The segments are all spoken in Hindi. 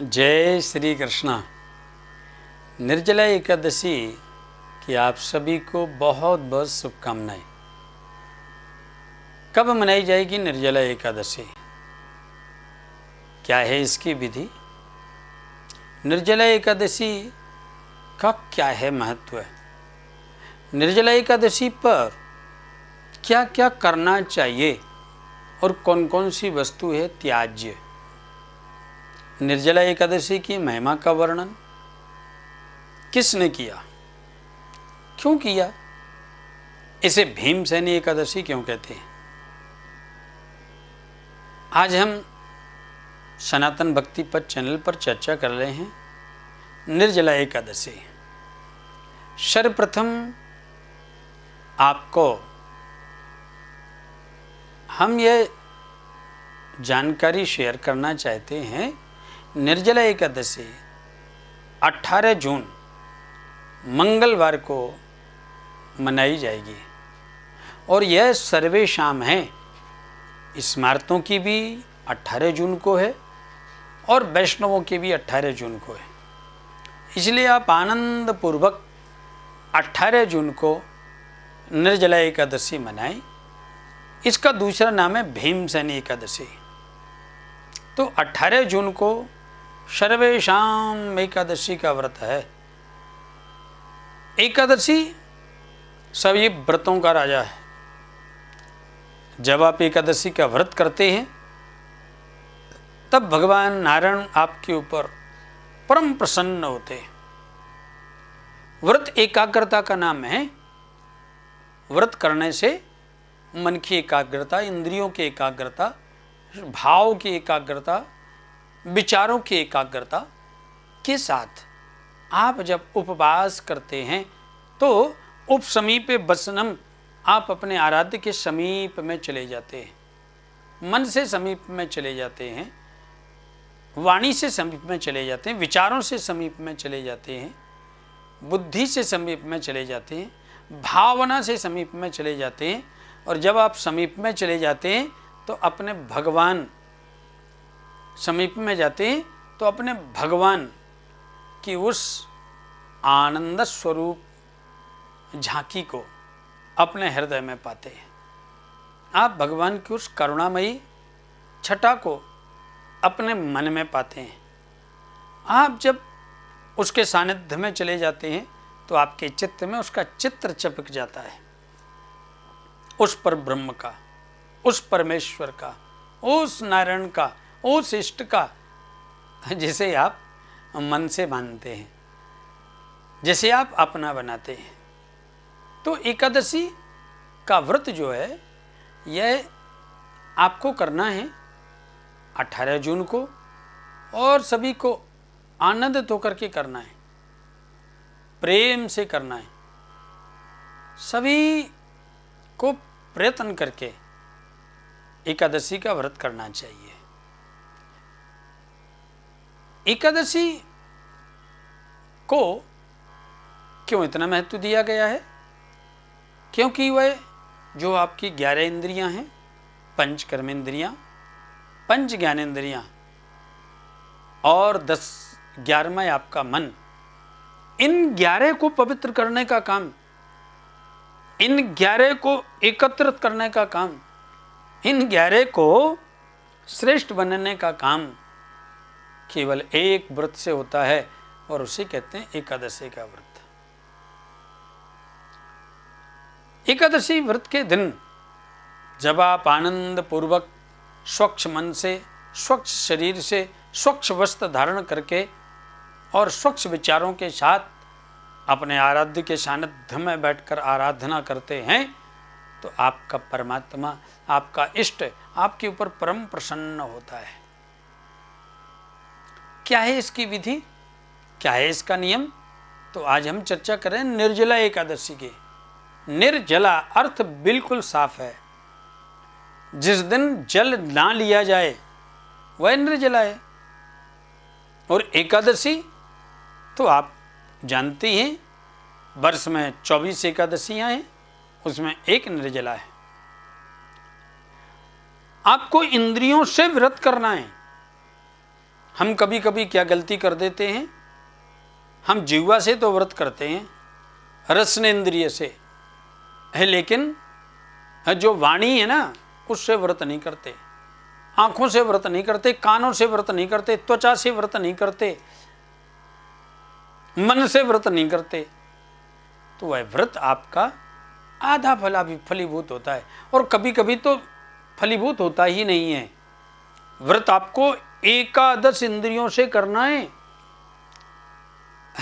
जय श्री कृष्णा। निर्जला एकादशी की आप सभी को बहुत बहुत शुभकामनाएं। कब मनाई जाएगी निर्जला एकादशी? क्या है इसकी विधि? निर्जला एकादशी का क्या है महत्व? निर्जला एकादशी पर क्या क्या करना चाहिए और कौन कौन सी वस्तु है त्याज्य? निर्जला एकादशी की महिमा का वर्णन किसने किया, क्यों किया, इसे भीमसेनी एकादशी क्यों कहते हैं? आज हम सनातन भक्ति पथ चैनल पर चर्चा कर रहे हैं निर्जला एकादशी। सर्वप्रथम आपको हम ये जानकारी शेयर करना चाहते हैं, निर्जला एकादशी 18 जून मंगलवार को मनाई जाएगी और यह सर्वेशाम है। स्मार्तों की भी 18 जून को है और वैष्णवों की भी 18 जून को है। इसलिए आप आनंद पूर्वक 18 जून को निर्जला एकादशी मनाएं। इसका दूसरा नाम है भीमसेनी एकादशी। तो 18 जून को सर्वेशाम एकादशी का व्रत है। एकादशी सभी व्रतों का राजा है। जब आप एकादशी का व्रत करते हैं तब भगवान नारायण आपके ऊपर परम प्रसन्न होते हैं। व्रत एकाग्रता का नाम है। व्रत करने से मन की एकाग्रता, इंद्रियों की एकाग्रता, भाव की एकाग्रता, विचारों की एकाग्रता के साथ आप जब उपवास करते हैं तो उपसमीपे वसनम, आप अपने आराध्य के समीप में चले जाते हैं, मन से समीप में चले जाते हैं, वाणी से समीप में चले जाते हैं, विचारों से समीप में चले जाते हैं, बुद्धि से समीप में चले जाते हैं, भावना से समीप में चले जाते हैं। और जब आप समीप में चले जाते हैं तो अपने भगवान समीप में जाते हैं तो अपने भगवान की उस आनंद स्वरूप झांकी को अपने हृदय में पाते हैं। आप भगवान की उस करुणामयी छटा को अपने मन में पाते हैं। आप जब उसके सानिध्य में चले जाते हैं तो आपके चित्त में उसका चित्र चिपक जाता है, उस पर ब्रह्म का, उस परमेश्वर का, उस नारायण का, उस इष्ट का, जिसे आप मन से मानते हैं, जिसे आप अपना बनाते हैं। तो एकादशी का व्रत जो है यह आपको करना है 18 जून को और सभी को आनंदित होकर के करना है, प्रेम से करना है। सभी को प्रयत्न करके एकादशी का व्रत करना चाहिए। एकादशी को क्यों इतना महत्व दिया गया है? क्योंकि वह जो आपकी 11 इंद्रियां हैं, पंच कर्मेंद्रियां, पंच ज्ञानेंद्रियां और 11वां आपका मन, इन 11 को पवित्र करने का काम, इन 11 को एकत्रित करने का काम, इन 11 को श्रेष्ठ बनने का काम केवल एक व्रत से होता है और उसे कहते हैं एकादशी का व्रत। एकादशी व्रत के दिन जब आप आनंद पूर्वक स्वच्छ मन से, स्वच्छ शरीर से, स्वच्छ वस्त्र धारण करके और स्वच्छ विचारों के साथ अपने आराध्य के सानिध्य में बैठकर आराधना करते हैं तो आपका परमात्मा, आपका इष्ट आपके ऊपर परम प्रसन्न होता है। क्या है इसकी विधि, क्या है इसका नियम? तो आज हम चर्चा करें निर्जला एकादशी की। निर्जला अर्थ बिल्कुल साफ है। जिस दिन जल ना लिया जाए वह निर्जला है। और एकादशी तो आप जानते हैं वर्ष में 24 एकादशियां हैं, उसमें एक निर्जला है। आपको इंद्रियों से व्रत करना है। हम कभी कभी क्या गलती कर देते हैं, हम जिह्वा से तो व्रत करते हैं, रसनेन्द्रिय से है, लेकिन जो वाणी है ना उससे व्रत नहीं करते, आंखों से व्रत नहीं करते, कानों से व्रत नहीं करते, त्वचा से व्रत नहीं करते, मन से व्रत नहीं करते, तो वह व्रत आपका आधा फलीभूत होता है, और कभी कभी तो फलीभूत होता ही नहीं है। व्रत आपको एकादश इंद्रियों से करना है।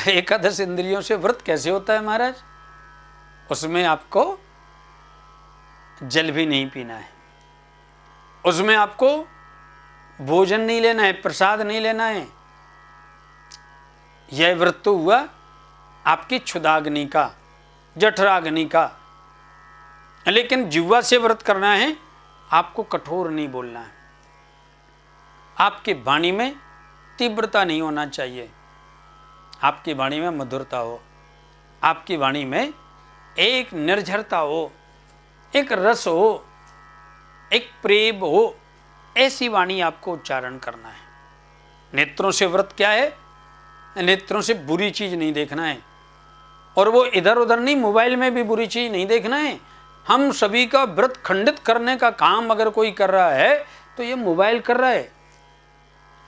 एकादश इंद्रियों से व्रत कैसे होता है महाराज? उसमें आपको जल भी नहीं पीना है, उसमें आपको भोजन नहीं लेना है, प्रसाद नहीं लेना है। यह व्रत तो हुआ आपकी क्षुधाग्नि का, जठराग्नि का। लेकिन जिह्वा से व्रत करना है, आपको कठोर नहीं बोलना है, आपकी वाणी में तीव्रता नहीं होना चाहिए, आपकी वाणी में मधुरता हो, आपकी वाणी में एक निर्झरता हो, एक रस हो, एक प्रेम हो, ऐसी वाणी आपको उच्चारण करना है। नेत्रों से व्रत क्या है? नेत्रों से बुरी चीज नहीं देखना है, और वो इधर उधर नहीं, मोबाइल में भी बुरी चीज नहीं देखना है। हम सभी का व्रत खंडित करने का काम अगर कोई कर रहा है तो ये मोबाइल कर रहा है।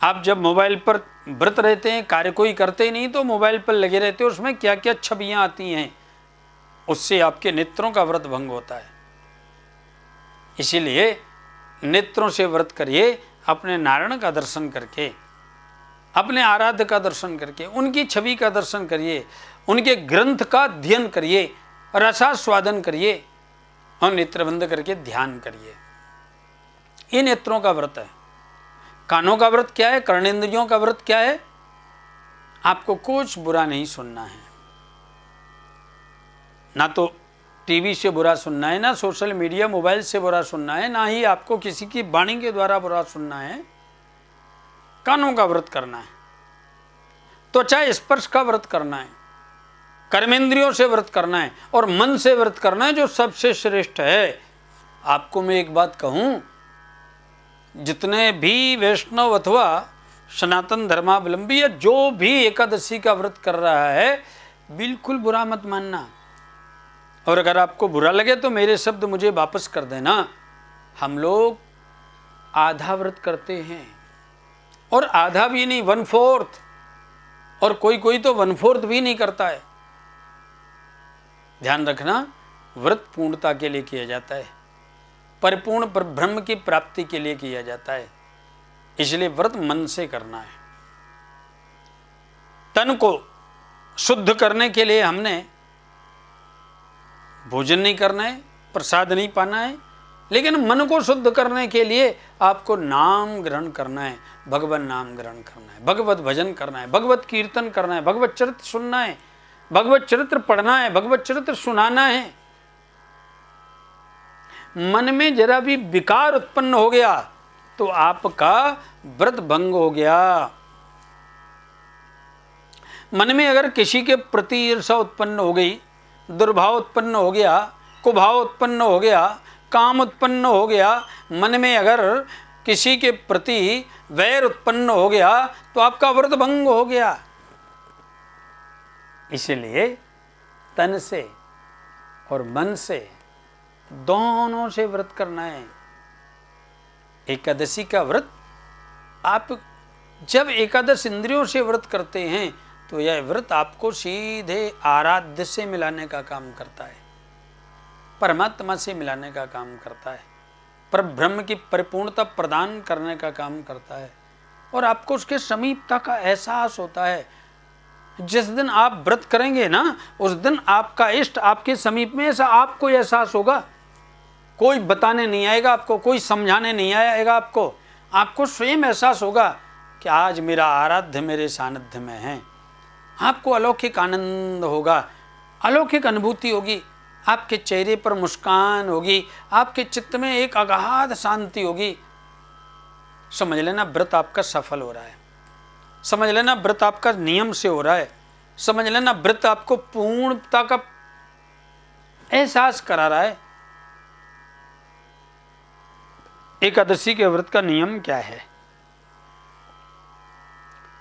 आप जब मोबाइल पर व्रत रहते हैं, कार्य कोई करते ही नहीं, तो मोबाइल पर लगे रहते हैं, उसमें क्या क्या छवियां आती हैं, उससे आपके नेत्रों का व्रत भंग होता है। इसीलिए नेत्रों से व्रत करिए, अपने नारायण का दर्शन करके, अपने आराध्य का दर्शन करके, उनकी छवि का दर्शन करिए, उनके ग्रंथ का अध्ययन करिए, रसास्वादन करिए, और नेत्र बंद करके ध्यान करिए। ये नेत्रों का व्रत है। कानों का व्रत क्या है? कर्णेंद्रियों का व्रत क्या है? आपको कुछ बुरा नहीं सुनना है, ना तो टीवी से बुरा सुनना है, ना सोशल मीडिया मोबाइल से बुरा सुनना है, ना ही आपको किसी की वाणी के द्वारा बुरा सुनना है। कानों का व्रत करना है, त्वचा स्पर्श का व्रत करना है, कर्मेंद्रियों से व्रत करना है, और मन से व्रत करना है, जो सबसे श्रेष्ठ है। आपको मैं एक बात कहूं, जितने भी वैष्णव अथवा सनातन धर्मावलंबी या जो भी एकादशी का व्रत कर रहा है, बिल्कुल बुरा मत मानना, और अगर आपको बुरा लगे तो मेरे शब्द मुझे वापस कर देना। हम लोग आधा व्रत करते हैं, और आधा भी नहीं, 1/4, और कोई कोई तो 1/4 भी नहीं करता है। ध्यान रखना, व्रत पूर्णता के लिए किया जाता है, परिपूर्ण ब्रह्म की प्राप्ति के लिए किया जाता है। इसलिए व्रत मन से करना है। तन को शुद्ध करने के लिए हमने भोजन नहीं करना है, प्रसाद नहीं पाना है, लेकिन मन को शुद्ध करने के लिए आपको नाम ग्रहण करना है, भगवत नाम ग्रहण करना है, भगवत भजन करना है, भगवत कीर्तन करना है, भगवत चरित्र सुनना है, भगवत चरित्र पढ़ना है, भगवत चरित्र सुनाना है। मन में जरा भी विकार उत्पन्न हो गया तो आपका व्रत भंग हो गया। मन में अगर किसी के प्रति ईर्षा उत्पन्न हो गई, दुर्भाव उत्पन्न हो गया, कुभाव उत्पन्न हो गया, काम उत्पन्न हो गया, मन में अगर किसी के प्रति वैर उत्पन्न हो गया तो आपका व्रत भंग हो गया। इसलिए तन से और मन से, दोनों से व्रत करना है। एकादशी का व्रत, आप जब एकादश इंद्रियों से व्रत करते हैं तो यह व्रत आपको सीधे आराध्य से मिलाने का काम करता है, परमात्मा से मिलाने का काम करता है, पर ब्रह्म की परिपूर्णता प्रदान करने का काम करता है, और आपको उसके समीपता का एहसास होता है। जिस दिन आप व्रत करेंगे ना, उस दिन आपका इष्ट आपके समीप में, ऐसा आपको एहसास होगा। कोई बताने नहीं आएगा आपको, कोई समझाने नहीं आएगा आपको, आपको स्वयं एहसास होगा कि आज मेरा आराध्य मेरे सानिध्य में है। आपको अलौकिक आनंद होगा, अलौकिक अनुभूति होगी, आपके चेहरे पर मुस्कान होगी, आपके चित्त में एक अगाध शांति होगी। समझ लेना व्रत आपका सफल हो रहा है, समझ लेना व्रत आपका नियम से हो रहा है, समझ लेना व्रत आपको पूर्णता का एहसास करा रहा है। एकादशी के व्रत का नियम क्या है?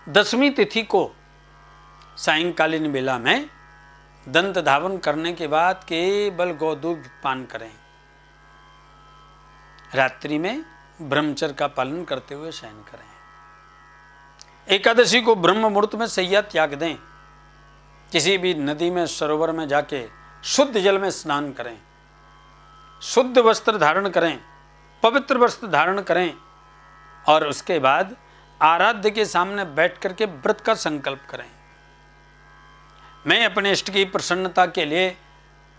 10वीं तिथि को सायंकालीन बेला में दंत धावन करने के बाद केवल गोदूध पान करें। रात्रि में ब्रह्मचर्य का पालन करते हुए शयन करें। एकादशी को ब्रह्म मुहूर्त में शैया त्याग दें। किसी भी नदी में, सरोवर में जाके शुद्ध जल में स्नान करें, शुद्ध वस्त्र धारण करें, पवित्र वस्त्र धारण करें और उसके बाद आराध्य के सामने बैठ करके व्रत का संकल्प करें। मैं अपने इष्ट की प्रसन्नता के लिए,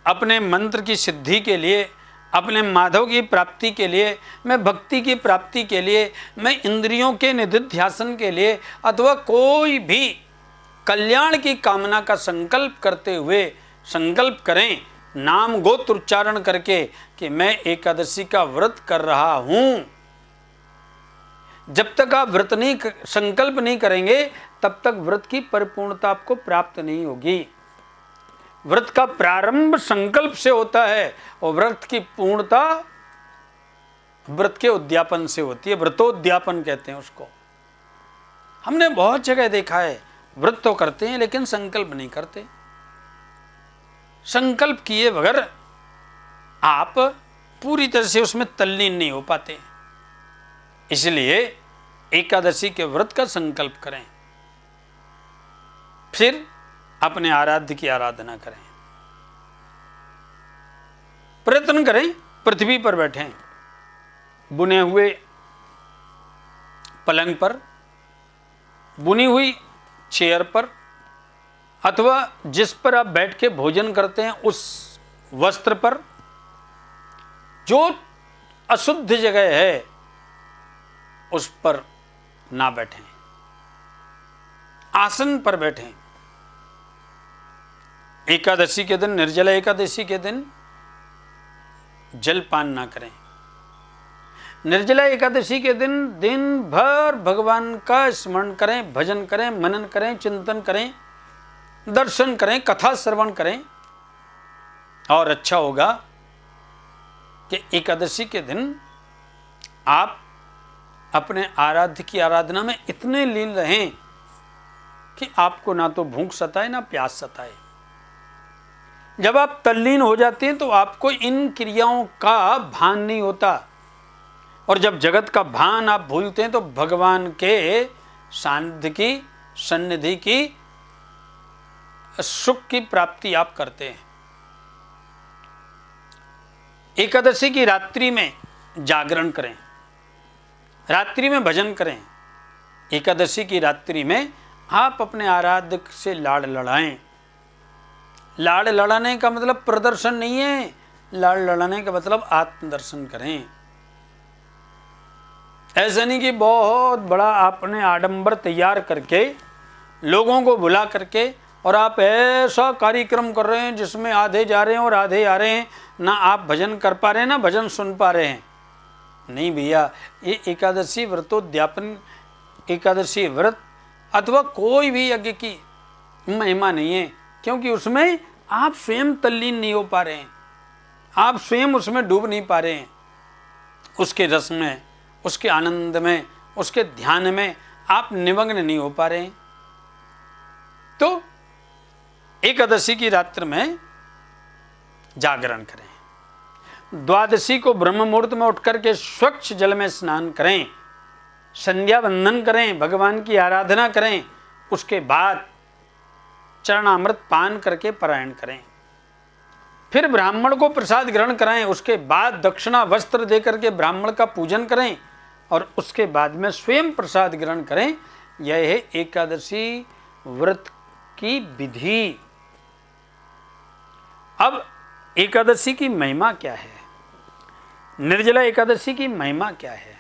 अपने मंत्र की सिद्धि के लिए, अपने माधव की प्राप्ति के लिए, मैं भक्ति की प्राप्ति के लिए, मैं इंद्रियों के निधिध्यासन के लिए अथवा कोई भी कल्याण की कामना का संकल्प करते हुए संकल्प करें, नाम गोत्र उच्चारण करके कि मैं एकादशी का व्रत कर रहा हूं। जब तक आप व्रत नहीं, संकल्प नहीं करेंगे तब तक व्रत की परिपूर्णता आपको प्राप्त नहीं होगी। व्रत का प्रारंभ संकल्प से होता है और व्रत की पूर्णता व्रत के उद्यापन से होती है। व्रतोद्यापन कहते हैं उसको। हमने बहुत जगह देखा है, व्रत तो करते हैं लेकिन संकल्प नहीं करते। संकल्प किए बगैर आप पूरी तरह से उसमें तल्लीन नहीं हो पाते। इसलिए एकादशी के व्रत का संकल्प करें, फिर अपने आराध्य की आराधना करें। प्रयत्न करें पृथ्वी पर बैठें, बुने हुए पलंग पर, बुनी हुई चेयर पर, अथवा जिस पर आप बैठ के भोजन करते हैं उस वस्त्र पर। जो अशुद्ध जगह है उस पर ना बैठें, आसन पर बैठें। एकादशी के दिन, निर्जला एकादशी के दिन जलपान ना करें। निर्जला एकादशी के दिन दिन भर भगवान का स्मरण करें, भजन करें, मनन करें, चिंतन करें, दर्शन करें, कथा श्रवण करें। और अच्छा होगा कि एकादशी के दिन आप अपने आराध्य की आराधना में इतने लीन रहें कि आपको ना तो भूख सताए ना प्यास सताए। जब आप तल्लीन हो जाते हैं तो आपको इन क्रियाओं का भान नहीं होता, और जब जगत का भान आप भूलते हैं तो भगवान के सानिध्य की, सन्निधि की, सुख की प्राप्ति आप करते हैं। एकादशी की रात्रि में जागरण करें, रात्रि में भजन करें। एकादशी की रात्रि में आप अपने आराध्य से लाड़ लड़ाएं। लाड़ लड़ाने का मतलब प्रदर्शन नहीं है, लाड़ लड़ाने का मतलब आत्मदर्शन करें। ऐसा नहीं कि बहुत बड़ा आपने आडंबर तैयार करके लोगों को बुला करके और आप ऐसा कार्यक्रम कर रहे हैं जिसमें आधे जा रहे हैं और आधे आ रहे हैं, ना आप भजन कर पा रहे हैं ना भजन सुन पा रहे हैं। नहीं भैया, ये एकादशी व्रतोद्यापन, एकादशी व्रत अथवा कोई भी यज्ञ की महिमा नहीं है, क्योंकि उसमें आप स्वयं तल्लीन नहीं हो पा रहे हैं, आप स्वयं उसमें डूब नहीं पा रहे हैं। उसके रस में, उसके आनंद में, उसके ध्यान में आप निमग्न नहीं हो पा रहे हैं। तो एकादशी की रात्रि में जागरण करें। द्वादशी को ब्रह्म मुहूर्त में उठ करके स्वच्छ जल में स्नान करें, संध्या वंदन करें, भगवान की आराधना करें। उसके बाद चरणामृत पान करके पारायण करें। फिर ब्राह्मण को प्रसाद ग्रहण कराएं। उसके बाद दक्षिणा वस्त्र देकर के ब्राह्मण का पूजन करें और उसके बाद में स्वयं प्रसाद ग्रहण करें। यह है एकादशी व्रत की विधि। अब एकादशी की महिमा क्या है, निर्जला एकादशी की महिमा क्या है,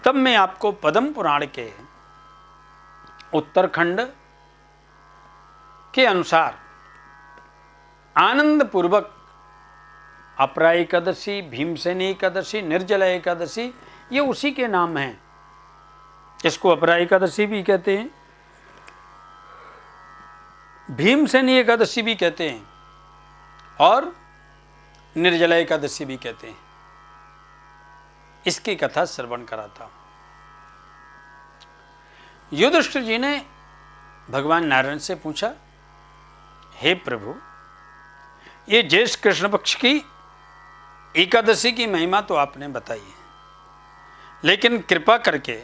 तब मैं आपको पद्म पुराण के उत्तरखंड के अनुसार आनंद पूर्वक अपरा एकादशी, भीमसेनी एकादशी, निर्जला एकादशी, ये उसी के नाम हैं। इसको अपरा एकादशी भी कहते हैं, भीमसेनी एकादशी भी कहते हैं और निर्जला एकादशी भी कहते हैं। इसकी कथा श्रवण कराता हूं। युधिष्ठिर जी ने भगवान नारायण से पूछा, हे प्रभु, ये ज्येष्ठ कृष्ण पक्ष की एकादशी की महिमा तो आपने बताई है, लेकिन कृपा करके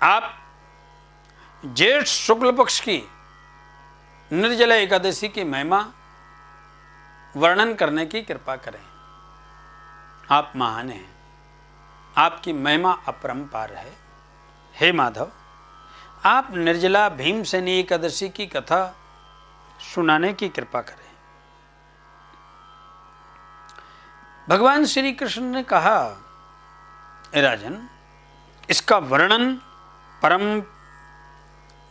आप ज्येष्ठ शुक्ल पक्ष की निर्जला एकादशी की महिमा वर्णन करने की कृपा करें। आप महान हैं, आपकी महिमा अपरंपार है। हे माधव, आप निर्जला भीमसेनी एकादशी की कथा सुनाने की कृपा करें। भगवान श्री कृष्ण ने कहा, राजन, इसका वर्णन परम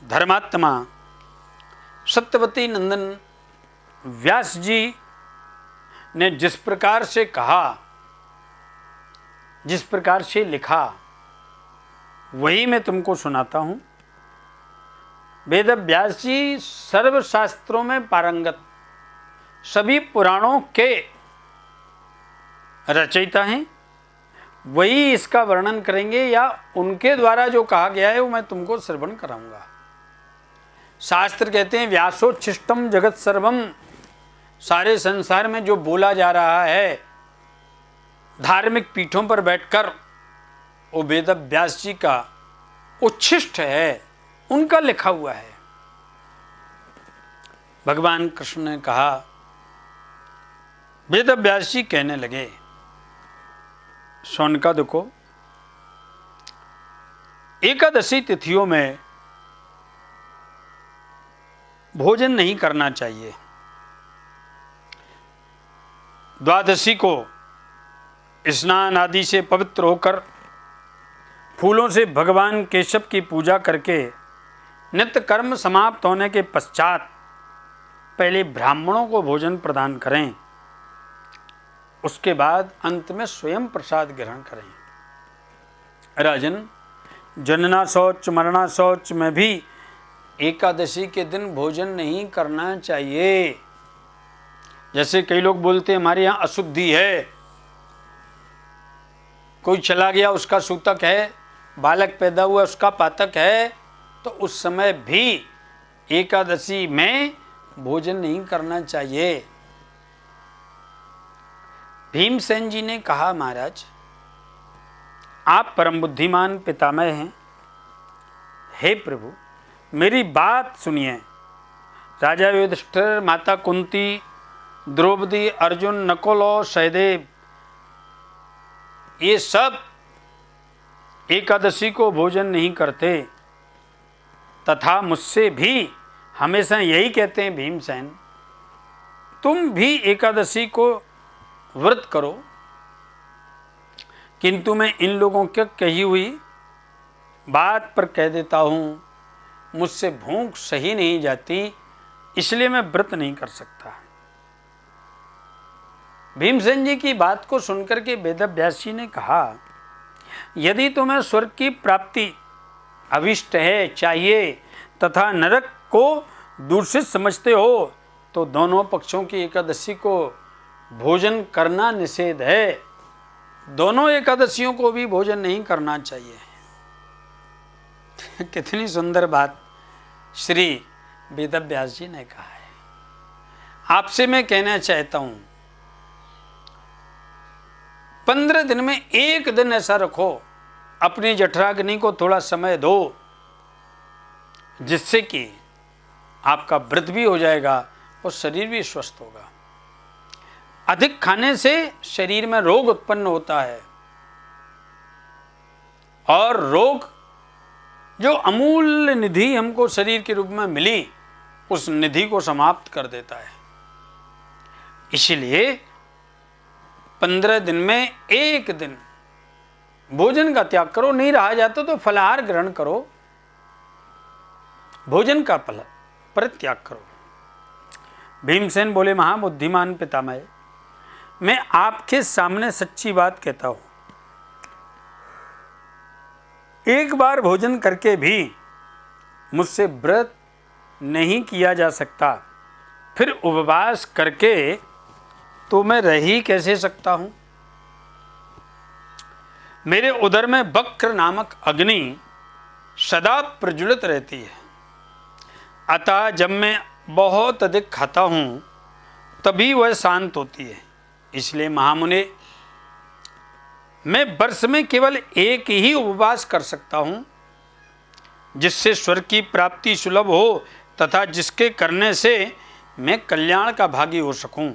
धर्मात्मा सत्यवती नंदन व्यास जी ने जिस प्रकार से कहा, जिस प्रकार से लिखा, वही मैं तुमको सुनाता हूं। वेद व्यास जी सर्वशास्त्रों में पारंगत, सभी पुराणों के रचयिता हैं। वही इसका वर्णन करेंगे या उनके द्वारा जो कहा गया है वो मैं तुमको श्रवण कराऊंगा। शास्त्र कहते हैं, व्यासोच्छिष्टम जगत सर्वम, सारे संसार में जो बोला जा रहा है धार्मिक पीठों पर बैठकर, वो वेद व्यास जी का उच्छिष्ट है, उनका लिखा हुआ है। भगवान कृष्ण ने कहा, वेद व्यास जी कहने लगे, शौनकादि को एकादशी तिथियों में भोजन नहीं करना चाहिए। द्वादशी को स्नान आदि से पवित्र होकर फूलों से भगवान केशव की पूजा करके नित्य कर्म समाप्त होने के पश्चात पहले ब्राह्मणों को भोजन प्रदान करें, उसके बाद अंत में स्वयं प्रसाद ग्रहण करें। राजन, जनना शौच मरना शौच में भी एकादशी के दिन भोजन नहीं करना चाहिए। जैसे कई लोग बोलते हैं हमारे यहाँ अशुद्धि है, कोई चला गया उसका सूतक है, बालक पैदा हुआ उसका पातक है, तो उस समय भी एकादशी में भोजन नहीं करना चाहिए। भीमसेन जी ने कहा, महाराज, आप परम बुद्धिमान पितामह हैं। हे प्रभु, मेरी बात सुनिए। राजा युधिष्ठिर, माता कुंती, द्रौपदी, अर्जुन, नकुल और सहदेव, ये सब एकादशी को भोजन नहीं करते, तथा मुझसे भी हमेशा यही कहते हैं, भीमसेन तुम भी एकादशी को व्रत करो। किंतु मैं इन लोगों की कही हुई बात पर कह देता हूँ, मुझसे भूख सही नहीं जाती, इसलिए मैं व्रत नहीं कर सकता। भीमसेन जी की बात को सुनकर के वेद व्यास जी ने कहा, यदि तुम्हें स्वर्ग की प्राप्ति अभिष्ट है, चाहिए, तथा नरक को दूषित समझते हो, तो दोनों पक्षों की एकादशी को भोजन करना निषेध है। दोनों एकादशियों को भी भोजन नहीं करना चाहिए। कितनी सुंदर बात श्री वेद व्यास जी ने कहा है। आपसे मैं कहना चाहता हूं, 15 दिन में एक दिन ऐसा रखो, अपनी जठराग्नि को थोड़ा समय दो, जिससे कि आपका व्रत भी हो जाएगा और शरीर भी स्वस्थ होगा। अधिक खाने से शरीर में रोग उत्पन्न होता है, और रोग जो अमूल्य निधि हमको शरीर के रूप में मिली, उस निधि को समाप्त कर देता है। इसलिए 15 दिन में एक दिन भोजन का त्याग करो। नहीं रहा जाता तो फलाहार ग्रहण करो, भोजन का परित्याग करो। भीमसेन बोले, महाबुद्धिमान पितामह, मैं आपके सामने सच्ची बात कहता हूं, एक बार भोजन करके भी मुझसे व्रत नहीं किया जा सकता, फिर उपवास करके तो मैं रह ही कैसे सकता हूं। मेरे उदर में वक्र नामक अग्नि सदा प्रज्वलित रहती है। अतः जब मैं बहुत अधिक खाता हूँ तभी वह शांत होती है। इसलिए महामुने, मैं वर्ष में केवल एक ही उपवास कर सकता हूँ जिससे स्वर्ग की प्राप्ति सुलभ हो तथा जिसके करने से मैं कल्याण का भागी हो सकूं।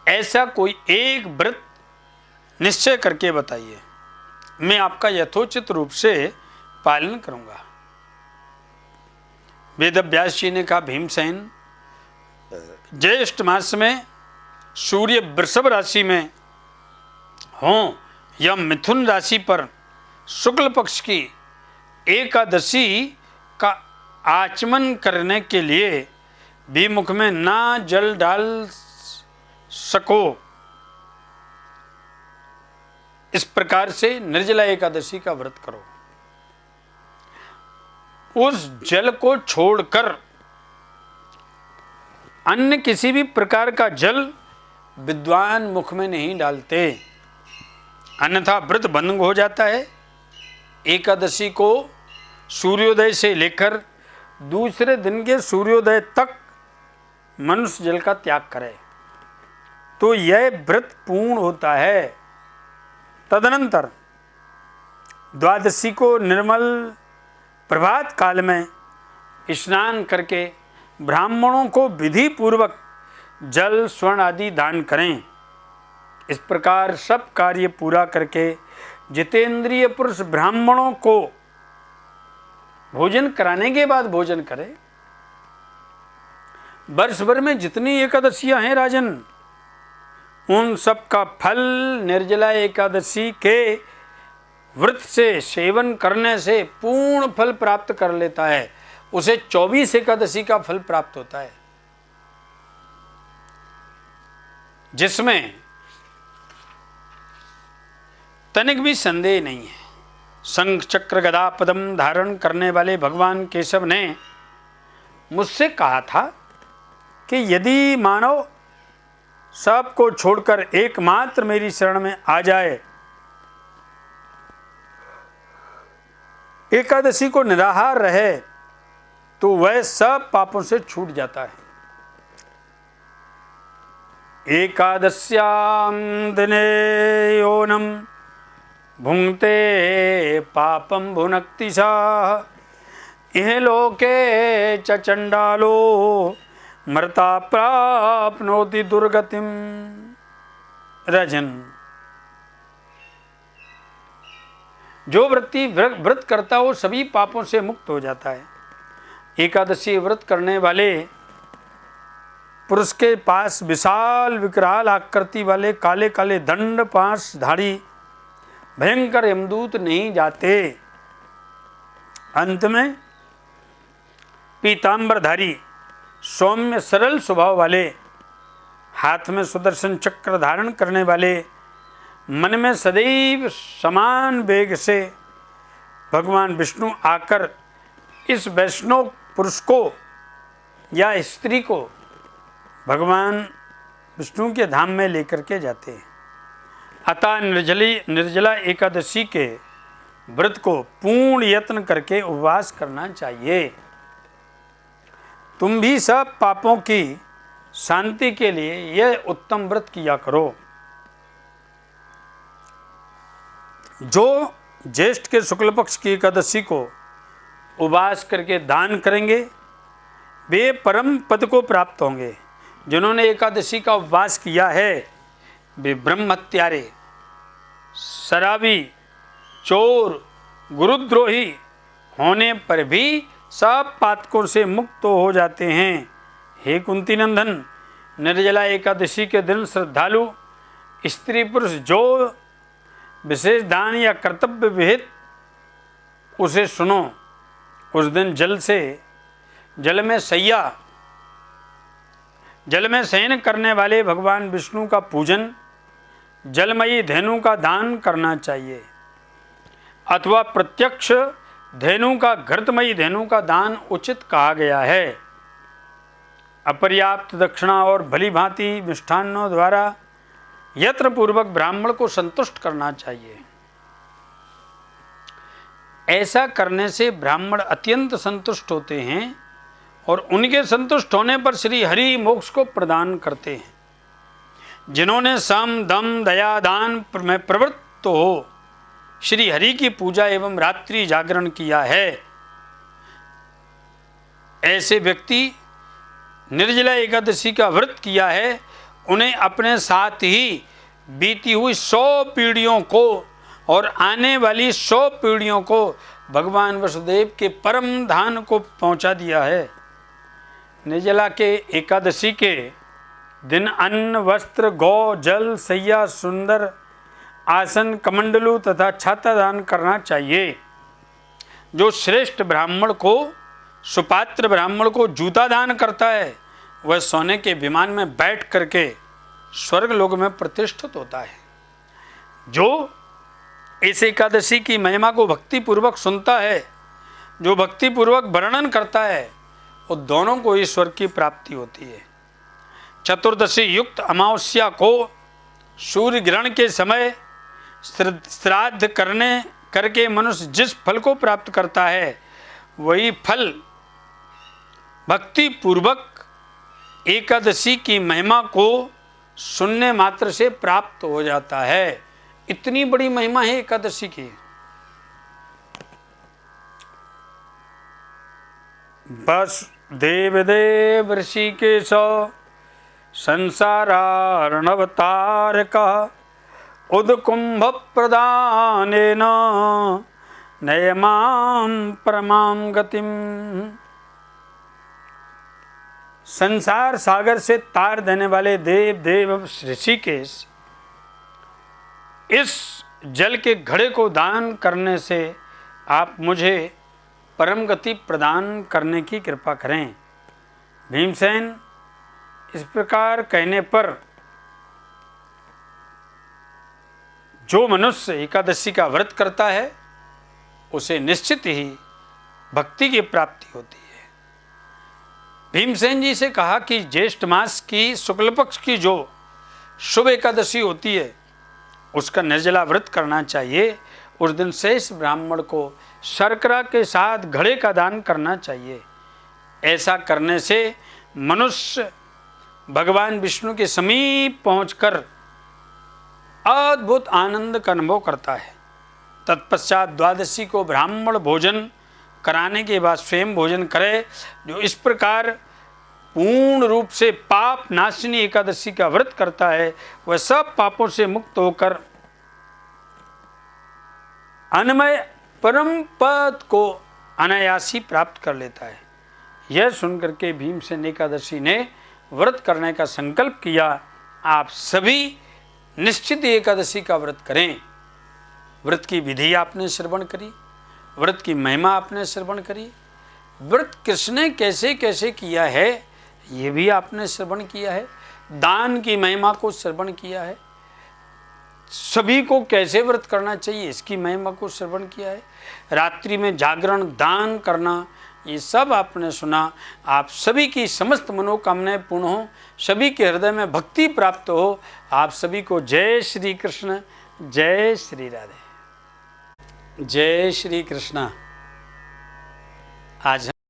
ऐसा कोई एक व्रत निश्चय करके बताइए, मैं आपका यथोचित रूप से पालन करूंगा। वेदव्यास जी ने कहा, भीमसेन, ज्येष्ठ मास में सूर्य वृषभ राशि में हों या मिथुन राशि पर शुक्ल पक्ष की एकादशी का आचमन करने के लिए भी मुख में ना जल डाल सको, इस प्रकार से निर्जला एकादशी का व्रत करो। उस जल को छोड़कर अन्य किसी भी प्रकार का जल विद्वान मुख में नहीं डालते, अन्यथा व्रत भंग हो जाता है। एकादशी को सूर्योदय से लेकर दूसरे दिन के सूर्योदय तक मनुष्य जल का त्याग करे तो यह व्रत पूर्ण होता है। तदनंतर द्वादशी को निर्मल प्रभात काल में स्नान करके ब्राह्मणों को विधि पूर्वक जल स्वर्ण आदि दान करें। इस प्रकार सब कार्य पूरा करके जितेंद्रिय पुरुष ब्राह्मणों को भोजन कराने के बाद भोजन करें। वर्ष भर में जितनी एकादशियां हैं राजन, उन सब का फल निर्जला एकादशी के व्रत से सेवन करने से पूर्ण फल प्राप्त कर लेता है। उसे 24 एकादशी का फल प्राप्त होता है, जिसमें तनिक भी संदेह नहीं है। शंख चक्र गदा पद्म धारण करने वाले भगवान केशव ने मुझसे कहा था कि यदि मानव सबको छोड़कर एकमात्र मेरी शरण में आ जाए, एकादशी को निराहार रहे, तो वह सब पापों से छूट जाता है। एकादश्याम दिने योनम भुंक्ते पापम भुनक्ति सा इह लोके च चंडालो मरता प्राप्नोति दुर्गतिम। राजन, जो व्रत करता हो सभी पापों से मुक्त हो जाता है। एकादशी व्रत करने वाले पुरुष के पास विशाल विकराल आकृति वाले काले काले दंड पाश धारी भयंकर यमदूत नहीं जाते। अंत में पीतांबरधारी सौम्य सरल स्वभाव वाले, हाथ में सुदर्शन चक्र धारण करने वाले, मन में सदैव समान वेग से भगवान विष्णु आकर इस वैष्णव पुरुष को या स्त्री को भगवान विष्णु के धाम में लेकर के जाते हैं। अतः निर्जला एकादशी के व्रत को पूर्ण यत्न करके उपवास करना चाहिए। तुम भी सब पापों की शांति के लिए यह उत्तम व्रत किया करो। जो ज्येष्ठ के शुक्ल पक्ष की एकादशी को उपवास करके दान करेंगे वे परम पद को प्राप्त होंगे। जिन्होंने एकादशी का उपवास किया है वे ब्रह्म हत्यारे, शराबी, चोर, गुरुद्रोही होने पर भी सब पातकों से मुक्त हो जाते हैं। हे कुंती नंदन, निर्जला एकादशी के दिन श्रद्धालु स्त्री पुरुष जो विशेष दान या कर्तव्य विहित उसे सुनो। उस दिन जल में शयन करने वाले भगवान विष्णु का पूजन, जलमयी धेनु का दान करना चाहिए, अथवा प्रत्यक्ष धेनु का घृतमयी धेनु का दान उचित कहा गया है। अपर्याप्त दक्षिणा और भली भांति मिष्ठान्नों द्वारा यत्न पूर्वक ब्राह्मण को संतुष्ट करना चाहिए। ऐसा करने से ब्राह्मण अत्यंत संतुष्ट होते हैं और उनके संतुष्ट होने पर श्री हरि मोक्ष को प्रदान करते हैं। जिन्होंने सम दम दया दान में प्रवृत्त हो श्री हरि की पूजा एवं रात्रि जागरण किया है, ऐसे व्यक्ति निर्जला एकादशी का व्रत किया है, उन्हें अपने साथ ही बीती हुई 100 पीढ़ियों को और आने वाली 100 पीढ़ियों को भगवान वसुदेव के परम धाम को पहुंचा दिया है। निर्जला के एकादशी के दिन अन्न वस्त्र गौ जल सैया सुंदर आसन कमंडलू तथा छाता दान करना चाहिए। जो श्रेष्ठ ब्राह्मण को सुपात्र ब्राह्मण को जूता दान करता है वह सोने के विमान में बैठ करके स्वर्ग लोक में प्रतिष्ठित होता है। जो इस एकादशी की महिमा को भक्ति पूर्वक सुनता है, जो भक्ति पूर्वक वर्णन करता है, वो दोनों को ईश्वर की प्राप्ति होती है। चतुर्दशी युक्त अमावस्या को सूर्य ग्रहण के समय श्राद्ध करके मनुष्य जिस फल को प्राप्त करता है वही फल भक्ति पूर्वक एकादशी की महिमा को सुनने मात्र से प्राप्त हो जाता है। इतनी बड़ी महिमा है एकादशी की। बस देवदेव ऋषिकेश संसारार्णवतारकः उद्कुंभ प्रदानेन नयमां परमां गतिम। संसार सागर से तार देने वाले देव देव ऋषिकेश, इस जल के घड़े को दान करने से आप मुझे परम गति प्रदान करने की कृपा करें। भीमसेन इस प्रकार कहने पर जो मनुष्य एकादशी का व्रत करता है उसे निश्चित ही भक्ति की प्राप्ति होती है। भीमसेन जी से कहा कि ज्येष्ठ मास की शुक्ल पक्ष की जो शुभ एकादशी होती है उसका निर्जला व्रत करना चाहिए। उस दिन शेष ब्राह्मण को शर्करा के साथ घड़े का दान करना चाहिए। ऐसा करने से मनुष्य भगवान विष्णु के समीप पहुंचकर अद्भुत आनंद का अनुभव करता है। तत्पश्चात द्वादशी को ब्राह्मण भोजन कराने के बाद स्वयं भोजन करे। जो इस प्रकार पूर्ण रूप से पाप नाशिनी एकादशी का व्रत करता है वह सब पापों से मुक्त होकर अन्मय परम पद को अनायासी प्राप्त कर लेता है। यह सुनकर के भीमसेन एकादशी ने व्रत करने का संकल्प किया। आप सभी निश्चित एकादशी का व्रत करें। व्रत की विधि आपने श्रवण करी, व्रत की महिमा आपने श्रवण करी, व्रत किसने कैसे कैसे किया है ये भी आपने श्रवण किया है, दान की महिमा को श्रवण किया है, सभी को कैसे व्रत करना चाहिए इसकी महिमा को श्रवण किया है, रात्रि में जागरण दान करना ये सब आपने सुना। आप सभी की समस्त मनोकामनाएं पूर्ण हो, सभी के हृदय में भक्ति प्राप्त हो। आप सभी को जय श्री कृष्ण, जय श्री राधे, जय श्री कृष्ण। आज